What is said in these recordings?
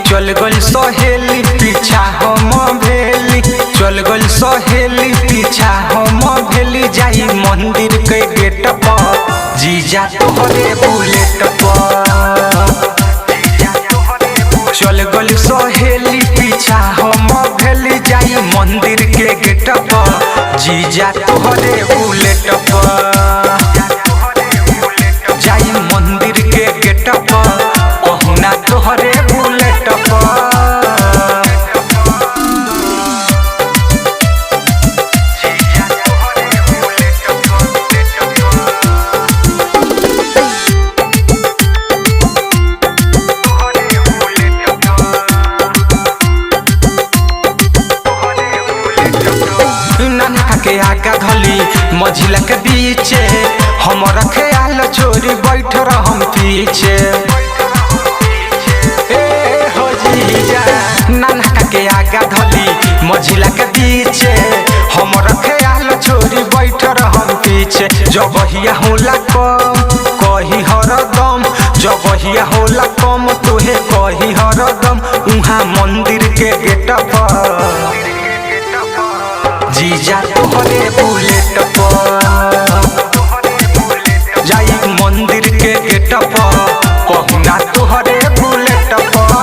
चल गल सहेली पीछा हम भेली, चल गल सहेली पीछा हम भेली, जाई मंदिर के गेट पर जीजा तोहरे बुलेट पर। चल गल सहेली पीछा हम भेली, जाई मंदिर के गेट पर जीजा तोहरे बुलेट पर, जाई मंदिर के गेट पर पहुना तोहरे बुलेट पर। नाना के आगा धली मझिला के बीचे, हमर ख्याल छोरी बैठ रहम पीछे। ए हो जीजा नाना के आगा धली मझिला के बीचे, हमर ख्याल छोरी बैठ रहम पीछे। जबहिया होला कम कही हरदम, जबहिया होला कम तोहे कही हरदम, उहाँ मंदिर के गेट पर जीजा तोहरे बुलेट पर, जाई मंदिर के गेट पर पहुना तोहरे बुलेट पर।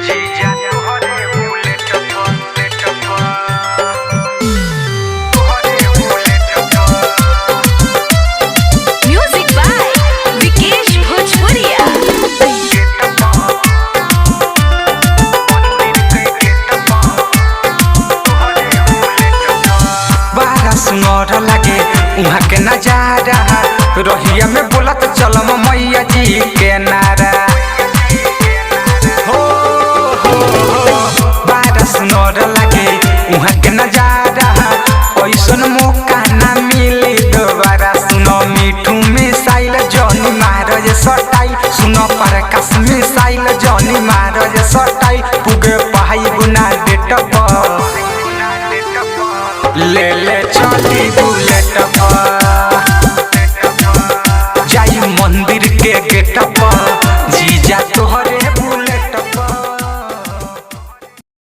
जीजा तोहरे बुलेट पर, तोहरे बुलेट पर। म्यूजिक बाय विकेश भोजपुरिया। सुनर लागे उहाँ के नजारा, रहिया में बोलत चलम मैया जी के नारा। हो बारा सुनर लागे उहाँ के नजारा, ऐसन मौका ना मिली दोबारा। सुनो मिठू मिसाइल जॉनी महाराज सटाई, सुनो प्रकाश मिसाइल जॉनी महाराज सटाई, पुगे पहाई गुना डेट पर ले ले चली।